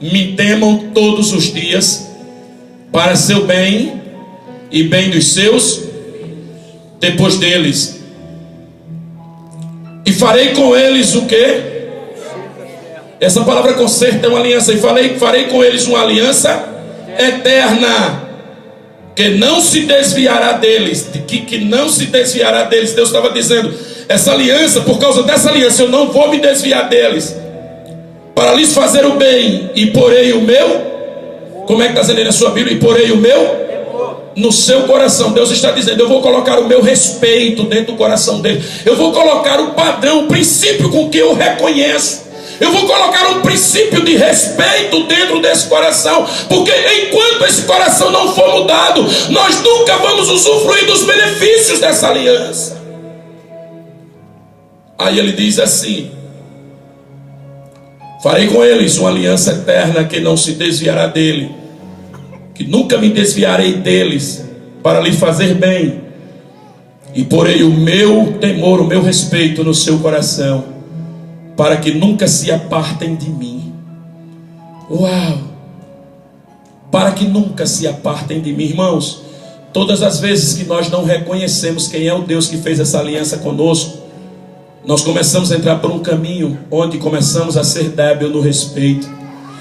me temam todos os dias, para seu bem e bem dos seus depois deles. E farei com eles o quê? Essa palavra conserto é uma aliança. E farei com eles uma aliança eterna, que não se desviará deles, que não se desviará deles. Deus estava dizendo, essa aliança, por causa dessa aliança, eu não vou me desviar deles, para lhes fazer o bem, e porei o meu, como é que está dizendo aí na sua Bíblia? E porei o meu no seu coração. Deus está dizendo, eu vou colocar o meu respeito dentro do coração dele, eu vou colocar o padrão, o princípio com que eu reconheço, eu vou colocar um princípio de respeito dentro desse coração, porque enquanto esse coração não for mudado, nós nunca vamos usufruir dos benefícios dessa aliança. Aí ele diz assim: farei com eles uma aliança eterna, que não se desviará dele, que nunca me desviarei deles, para lhe fazer bem, e porei o meu temor, o meu respeito no seu coração, para que nunca se apartem de mim. Uau! Para que nunca se apartem de mim. Irmãos, todas as vezes que nós não reconhecemos quem é o Deus que fez essa aliança conosco, nós começamos a entrar por um caminho onde começamos a ser débil no respeito.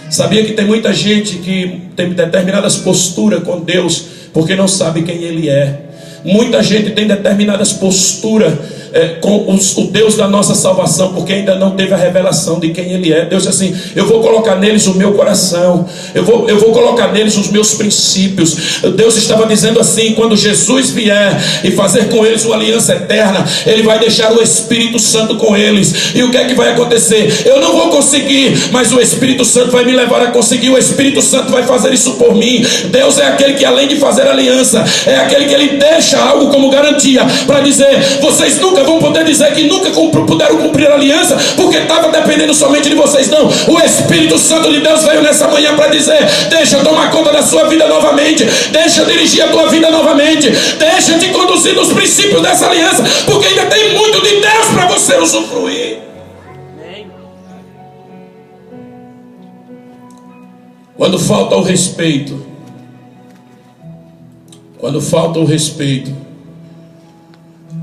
Sabia que tem muita gente que tem determinadas posturas com Deus porque não sabe quem Ele é. Muita gente tem determinadas posturas com o Deus da nossa salvação, porque ainda não teve a revelação de quem Ele é. Deus diz assim: eu vou colocar neles o meu coração, eu vou colocar neles os meus princípios. Deus estava dizendo assim: quando Jesus vier e fazer com eles uma aliança eterna, Ele vai deixar o Espírito Santo com eles. E o que é que vai acontecer? Eu não vou conseguir, mas o Espírito Santo vai me levar a conseguir. O Espírito Santo vai fazer isso por mim. Deus é aquele que, além de fazer aliança, é aquele que Ele deixa algo como garantia, para dizer: vocês nunca vão poder dizer que nunca puderam cumprir a aliança, porque estava dependendo somente de vocês. Não, o Espírito Santo de Deus veio nessa manhã para dizer: deixa eu tomar conta da sua vida novamente, deixa eu dirigir a tua vida novamente, deixa eu te conduzir nos princípios dessa aliança, porque ainda tem muito de Deus para você usufruir. Quando falta o respeito,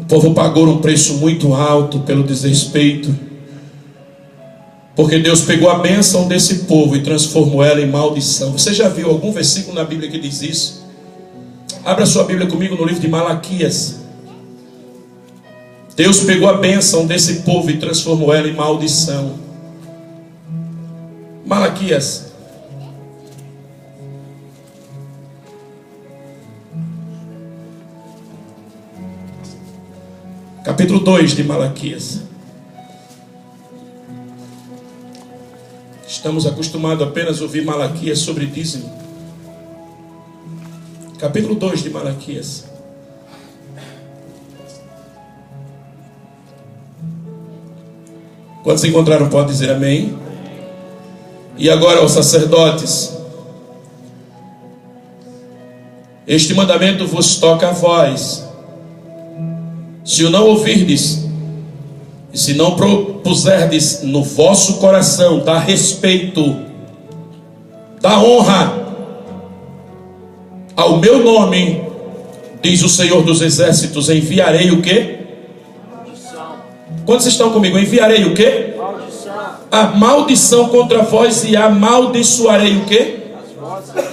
o povo pagou um preço muito alto pelo desrespeito, porque Deus pegou a bênção desse povo e transformou ela em maldição. Você já viu algum versículo na Bíblia que diz isso? Abra sua Bíblia comigo no livro de Malaquias. Deus pegou a bênção desse povo e transformou ela em maldição. Malaquias capítulo 2 de Malaquias. Estamos acostumados apenas a ouvir Malaquias sobre dízimo. Capítulo 2 de Malaquias. Quando se encontraram, pode dizer amém. E agora, os sacerdotes, este mandamento vos toca a vós, se o não ouvirdes, e se não propuserdes no vosso coração dar respeito, dar honra ao meu nome, diz o Senhor dos Exércitos, enviarei o quê? Maldição. Quantos estão comigo? Enviarei o quê? Maldição. A maldição contra vós, e amaldiçoarei o quê? As vossas.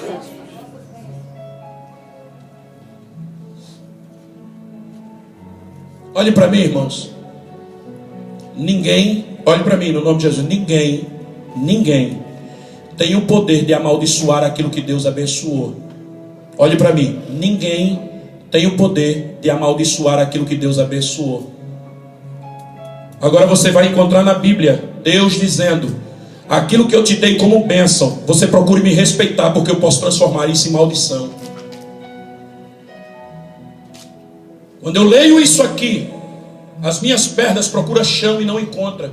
Olhe para mim, irmãos. Ninguém, olhe para mim no nome de Jesus, ninguém tem o poder de amaldiçoar aquilo que Deus abençoou. Olhe para mim, ninguém tem o poder de amaldiçoar aquilo que Deus abençoou. Agora você vai encontrar na Bíblia Deus dizendo: aquilo que eu te dei como bênção, você procure me respeitar, porque eu posso transformar isso em maldição. Quando eu leio isso aqui, as minhas pernas procuram chão e não encontram.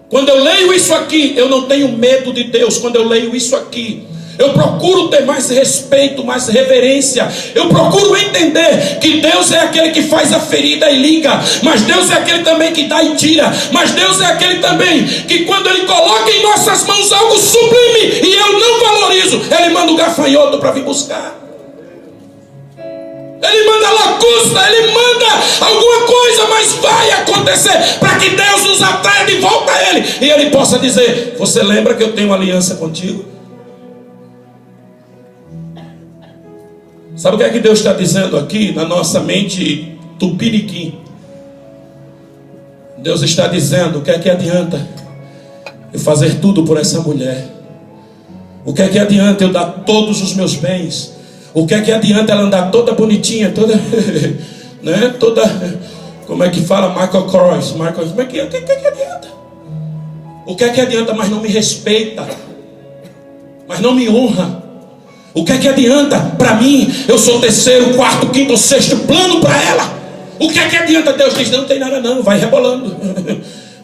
Quando eu leio isso aqui, eu não tenho medo de Deus. Quando eu leio isso aqui, eu procuro ter mais respeito, mais reverência. Eu procuro entender que Deus é aquele que faz a ferida e liga, mas Deus é aquele também que dá e tira, mas Deus é aquele também que, quando Ele coloca em nossas mãos algo sublime e eu não valorizo, Ele manda o gafanhoto para vir buscar. Ele manda locusta, Ele manda alguma coisa, mas vai acontecer para que Deus nos atraia de volta a Ele, e Ele possa dizer: você lembra que eu tenho aliança contigo? Sabe o que é que Deus está dizendo aqui na nossa mente tupiniquim? Deus está dizendo: o que é que adianta eu fazer tudo por essa mulher? O que é que adianta eu dar todos os meus bens? O que é que adianta ela andar toda bonitinha, toda, né? Toda, como é que fala? Michael Kors, como é que adianta? O que é que adianta, mas não me respeita, mas não me honra? O que é que adianta? Para mim, eu sou terceiro, quarto, quinto ou sexto plano para ela. O que é que adianta? Deus diz: não tem nada não, vai rebolando,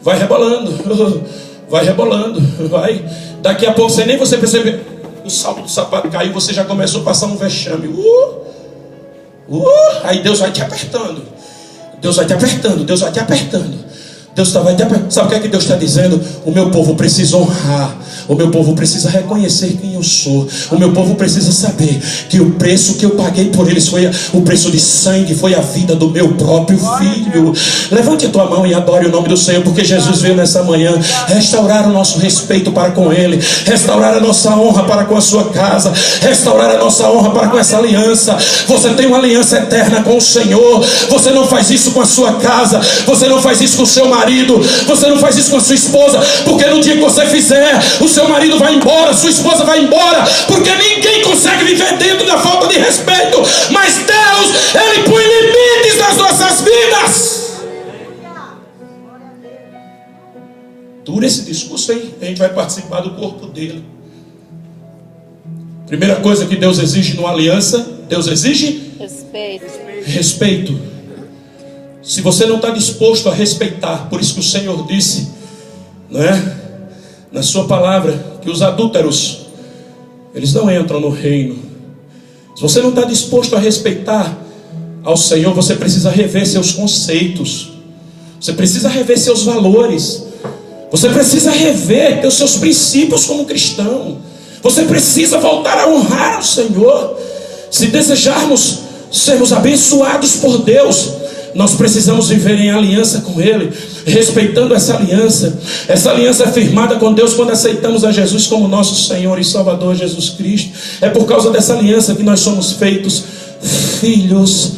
vai rebolando, vai rebolando, vai. Daqui a pouco, sem nem você perceber, o salto do sapato caiu, você já começou a passar um vexame. Aí Deus vai te apertando, Deus vai te apertando, Deus vai te apertando. Deus vai te apertando. Sabe o que é que Deus está dizendo? O meu povo precisa honrar, o meu povo precisa reconhecer quem eu sou, o meu povo precisa saber que o preço que eu paguei por eles foi o preço de sangue, foi a vida do meu próprio filho. Levante a tua mão e adore o nome do Senhor, porque Jesus veio nessa manhã restaurar o nosso respeito para com Ele, restaurar a nossa honra para com a sua casa, restaurar a nossa honra para com essa aliança. Você tem uma aliança eterna com o Senhor. Você não faz isso com a sua casa, você não faz isso com o seu marido, você não faz isso com a sua esposa, porque no dia que você fizer, o seu marido vai embora, sua esposa vai embora, porque ninguém consegue viver dentro da falta de respeito. Mas Deus, Ele põe limites nas nossas vidas. Dura esse discurso aí, a gente vai participar do corpo dele. Primeira coisa que Deus exige numa aliança, Deus exige respeito. Se você não está disposto a respeitar, por isso que o Senhor disse, não é, na sua palavra, que os adúlteros, eles não entram no reino. Se você não está disposto a respeitar ao Senhor, você precisa rever seus conceitos, você precisa rever seus valores, você precisa rever os seus princípios como cristão. Você precisa voltar a honrar o Senhor. Se desejarmos sermos abençoados por Deus, nós precisamos viver em aliança com Ele, respeitando essa aliança. Essa aliança é firmada com Deus quando aceitamos a Jesus como nosso Senhor e Salvador, Jesus Cristo. É por causa dessa aliança que nós somos feitos filhos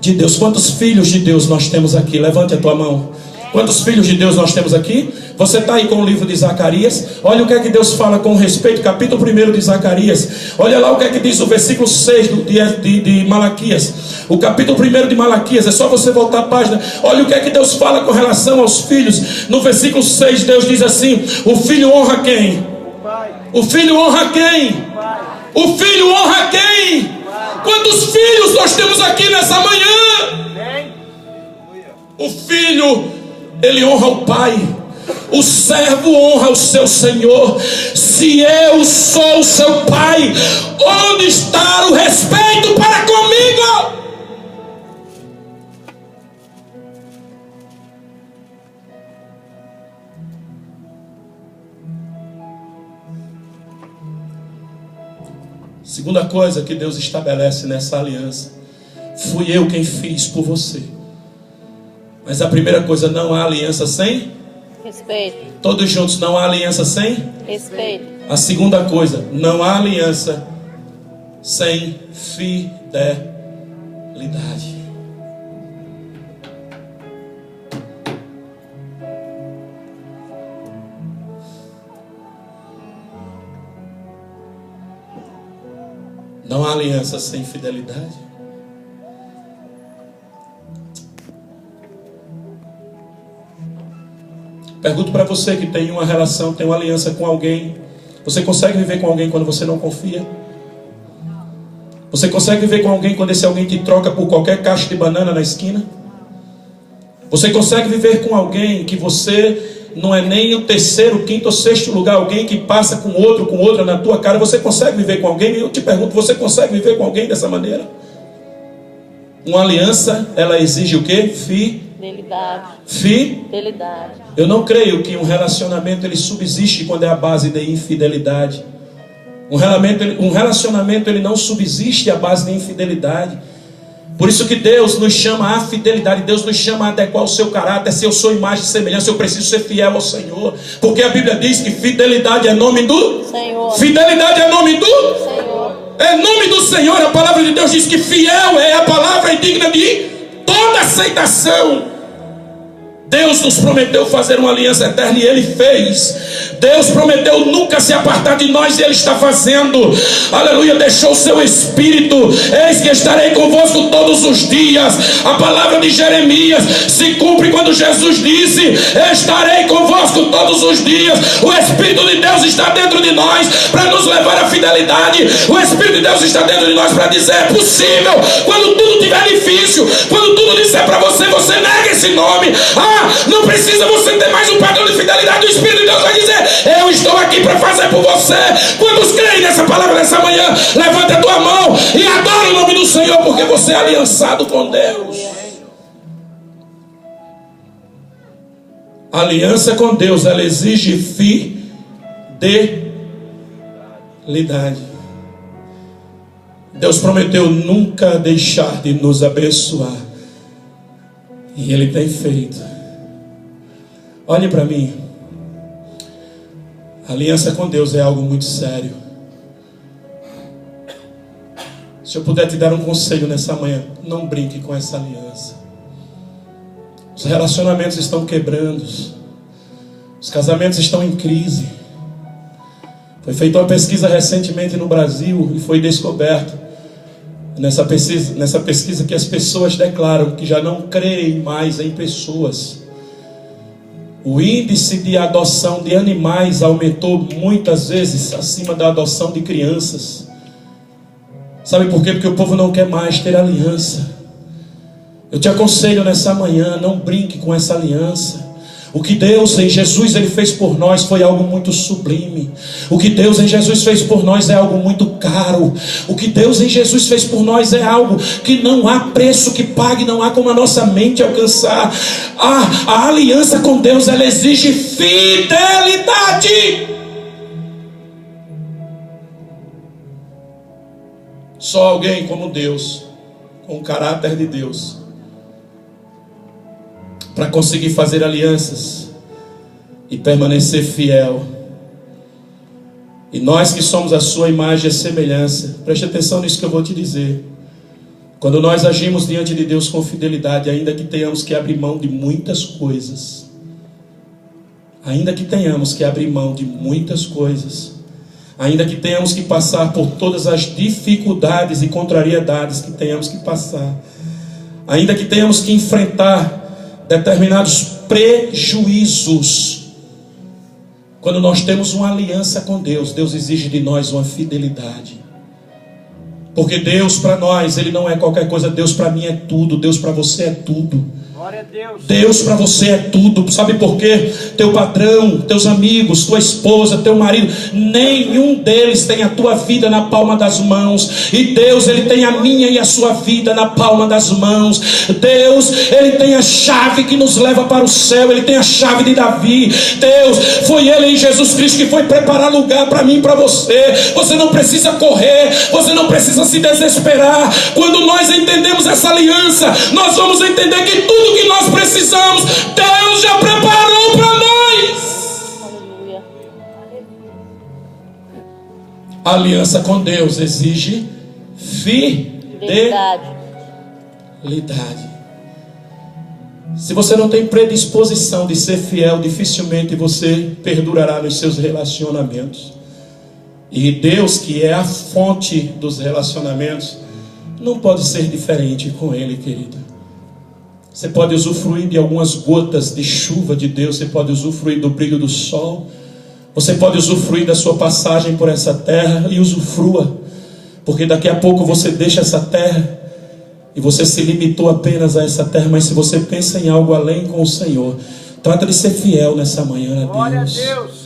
de Deus. Quantos filhos de Deus nós temos aqui? Levante a tua mão. Quantos filhos de Deus nós temos aqui? Você está aí com o livro de Zacarias. Olha o que é que Deus fala com respeito, capítulo 1 de Zacarias. Olha lá o que é que diz o versículo 6 de Malaquias. O capítulo 1 de Malaquias, é só você voltar a página. Olha o que é que Deus fala com relação aos filhos. No versículo 6 Deus diz assim: o filho honra quem? O filho honra quem? O filho honra quem? Quantos filhos nós temos aqui nessa manhã? O filho, ele honra o pai. O servo honra o seu senhor. Se eu sou o seu pai, onde está o respeito para comigo? Segunda coisa que Deus estabelece nessa aliança: fui eu quem fiz por você. Mas a primeira coisa, não há aliança sem respeito. Todos juntos, não há aliança sem respeito. A segunda coisa, não há aliança sem fidelidade. Não há aliança sem fidelidade. Pergunto para você que tem uma relação, tem uma aliança com alguém. Você consegue viver com alguém quando você não confia? Você consegue viver com alguém quando esse alguém te troca por qualquer caixa de banana na esquina? Você consegue viver com alguém que você não é nem o terceiro, quinto ou sexto lugar, alguém que passa com outra na tua cara? Você consegue viver com alguém? Eu te pergunto, você consegue viver com alguém dessa maneira? Uma aliança, ela exige o quê? Fidelidade. Eu não creio que um relacionamento ele subsiste quando é a base de infidelidade. Um relacionamento ele não subsiste à base de infidelidade. Por isso que Deus nos chama à fidelidade. Deus nos chama a adequar o seu caráter. Se eu sou imagem e semelhança, eu preciso ser fiel ao Senhor. Porque a Bíblia diz que fidelidade é nome do Senhor. Fidelidade é nome do Senhor. É nome do Senhor. A palavra de Deus diz que fiel é a palavra e digna de toda aceitação. Deus nos prometeu fazer uma aliança eterna e Ele fez. Deus prometeu nunca se apartar de nós e Ele está fazendo. Aleluia, deixou o seu Espírito. Eis que estarei convosco todos os dias. A palavra de Jeremias se cumpre quando Jesus disse: estarei convosco todos os dias. O Espírito de Deus está dentro de nós para nos levar à fidelidade. O Espírito de Deus está dentro de nós para dizer: é possível. Quando tudo estiver difícil, quando tudo disser para você, você nega esse nome. Não precisa você ter mais um padrão de fidelidade. O Espírito de Deus vai dizer: eu estou aqui para fazer por você. Quantos creem nessa palavra nessa manhã? Levanta a tua mão e adora o nome do Senhor, porque você é aliançado com Deus. A aliança com Deus, ela exige fidelidade. Deus prometeu nunca deixar de nos abençoar, e Ele tem feito. Olhe para mim. A aliança com Deus é algo muito sério. Se eu puder te dar um conselho nessa manhã, não brinque com essa aliança. Os relacionamentos estão quebrando. Os casamentos estão em crise. Foi feita uma pesquisa recentemente no Brasil e foi descoberto nessa pesquisa que as pessoas declaram que já não creem mais em pessoas. O índice de adoção de animais aumentou muitas vezes acima da adoção de crianças. Sabe por quê? Porque o povo não quer mais ter aliança. Eu te aconselho nessa manhã, não brinque com essa aliança. O que Deus em Jesus Ele fez por nós foi algo muito sublime. O que Deus em Jesus fez por nós é algo muito caro. O que Deus em Jesus fez por nós é algo que não há preço que pague, não há como a nossa mente alcançar. A aliança com Deus, ela exige fidelidade. Só alguém como Deus, com o caráter de Deus, para conseguir fazer alianças e permanecer fiel. E nós que somos a sua imagem e semelhança, preste atenção nisso que eu vou te dizer. Quando nós agimos diante de Deus com fidelidade, ainda que tenhamos que abrir mão de muitas coisas, ainda que tenhamos que abrir mão de muitas coisas, ainda que tenhamos que passar por todas as dificuldades e contrariedades que tenhamos que passar, ainda que tenhamos que enfrentar determinados prejuízos, quando nós temos uma aliança com Deus, Deus exige de nós uma fidelidade. Porque Deus para nós, Ele não é qualquer coisa. Deus para mim é tudo. Deus para você é tudo. Glória a Deus. Deus para você é tudo. Sabe por quê? Teu patrão, teus amigos, tua esposa, teu marido, nenhum deles tem a tua vida na palma das mãos. E Deus, Ele tem a minha e a sua vida na palma das mãos. Deus, Ele tem a chave que nos leva para o céu. Ele tem a chave de Davi. Deus, foi Ele em Jesus Cristo que foi preparar lugar para mim e para você. Você não precisa correr, você não precisa se desesperar. Quando nós entendemos essa aliança, nós vamos entender que tudo que nós precisamos, Deus já preparou para nós. Aleluia. A aliança com Deus exige fidelidade. Se você não tem predisposição de ser fiel, dificilmente você perdurará nos seus relacionamentos. E Deus, que é a fonte dos relacionamentos, não pode ser diferente com Ele, querido. Você pode usufruir de algumas gotas de chuva de Deus, você pode usufruir do brilho do sol, você pode usufruir da sua passagem por essa terra, e usufrua, porque daqui a pouco você deixa essa terra e você se limitou apenas a essa terra. Mas se você pensa em algo além com o Senhor, trata de ser fiel nessa manhã a Deus. Glória a Deus.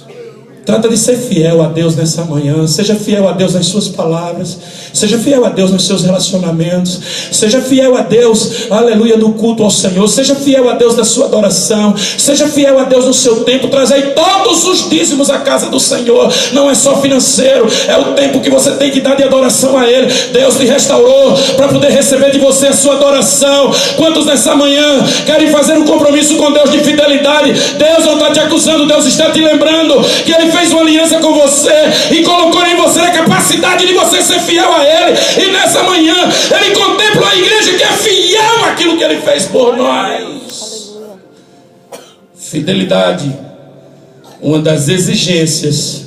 Trata de ser fiel a Deus nessa manhã. Seja fiel a Deus nas suas palavras. Seja fiel a Deus nos seus relacionamentos. Seja fiel a Deus, aleluia, no culto ao Senhor. Seja fiel a Deus na sua adoração. Seja fiel a Deus no seu tempo. Trazei todos os dízimos à casa do Senhor. Não é só financeiro, é o tempo que você tem que dar de adoração a Ele. Deus te restaurou para poder receber de você você a sua adoração? Quantos nessa manhã querem fazer um compromisso com Deus de fidelidade? Deus não está te acusando, Deus está te lembrando que Ele fez uma aliança com você e colocou em você a capacidade de você ser fiel a Ele. E nessa manhã Ele contempla a igreja que é fiel àquilo que Ele fez por nós. Fidelidade, uma das exigências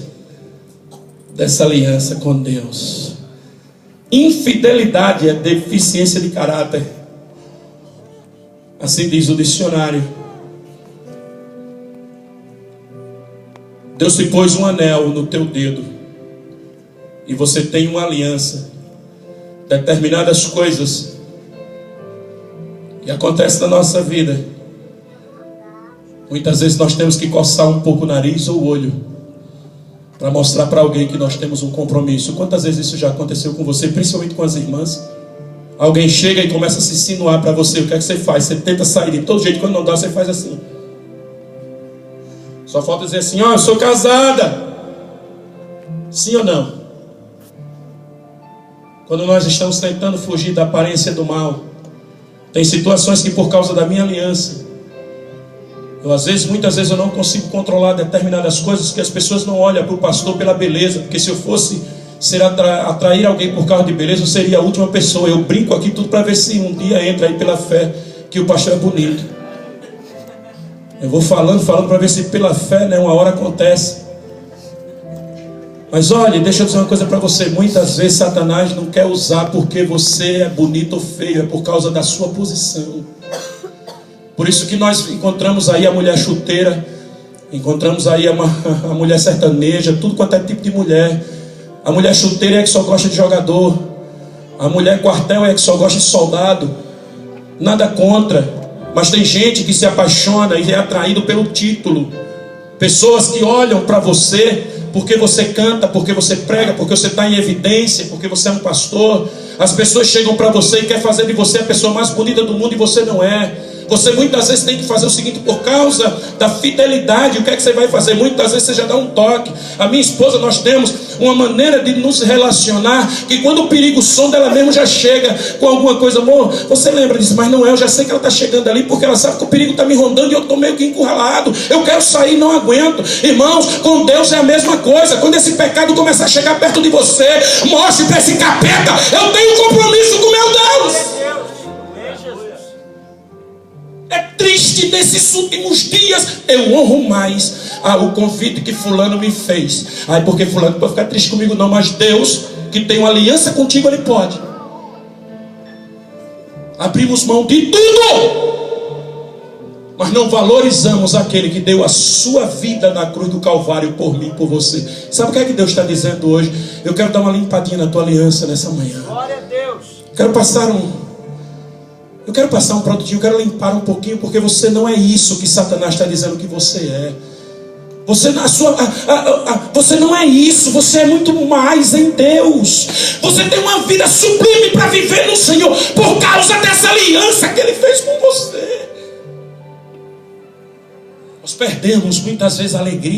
dessa aliança com Deus. Infidelidade é deficiência de caráter. Assim diz o dicionário. Deus te pôs um anel no teu dedo e você tem uma aliança. Determinadas coisas que acontecem na nossa vida, muitas vezes nós temos que coçar um pouco o nariz ou o olho para mostrar para alguém que nós temos um compromisso. Quantas vezes isso já aconteceu com você, principalmente com as irmãs? Alguém chega e começa a se insinuar para você. O que é que você faz? Você tenta sair de todo jeito. Quando não dá, você faz assim. Só falta dizer assim: ó, eu sou casada. Sim ou não? Quando nós estamos tentando fugir da aparência do mal, tem situações que por causa da minha aliança, muitas vezes eu não consigo controlar determinadas coisas, que as pessoas não olham para o pastor pela beleza, porque se eu fosse atrair alguém por causa de beleza, eu seria a última pessoa. Eu brinco aqui tudo para ver se um dia entra aí pela fé que o pastor é bonito. Eu vou falando para ver se pela fé, né, uma hora acontece. Mas olha, deixa eu dizer uma coisa para você. Muitas vezes Satanás não quer usar porque você é bonito ou feio, é por causa da sua posição. Por isso que nós encontramos aí a mulher chuteira, encontramos aí a mulher sertaneja, tudo quanto é tipo de mulher. A mulher chuteira é que só gosta de jogador, a mulher quartel é que só gosta de soldado. Nada contra, mas tem gente que se apaixona e é atraído pelo título. Pessoas que olham para você porque você canta, porque você prega, porque você está em evidência, porque você é um pastor. As pessoas chegam para você e querem fazer de você a pessoa mais bonita do mundo, e você não é. Você muitas vezes tem que fazer o seguinte: por causa da fidelidade, o que é que você vai fazer? Muitas vezes você já dá um toque. A minha esposa, nós temos uma maneira de nos relacionar, que quando o perigo sonda, ela mesmo já chega com alguma coisa. Amor, você lembra disso? Mas não é, eu já sei que ela está chegando ali, porque ela sabe que o perigo está me rondando e eu estou meio que encurralado. Eu quero sair, não aguento. Irmãos, com Deus é a mesma coisa. Quando esse pecado começar a chegar perto de você, mostre para esse capeta: eu tenho compromisso com meu Deus. É triste nesses últimos dias. Eu honro mais o convite que fulano me fez. Porque fulano não pode ficar triste comigo não, mas Deus, que tem uma aliança contigo, Ele pode. Abrimos mão de tudo, mas não valorizamos aquele que deu a sua vida na cruz do Calvário por mim e por você. Sabe o que é que Deus está dizendo hoje? Eu quero dar uma limpadinha na tua aliança nessa manhã. Glória a Deus. Quero passar um produtinho, eu quero limpar um pouquinho, porque você não é isso que Satanás está dizendo que você é. Você não é isso, você é muito mais em Deus. Você tem uma vida sublime para viver no Senhor, por causa dessa aliança que Ele fez com você. Nós perdemos muitas vezes a alegria.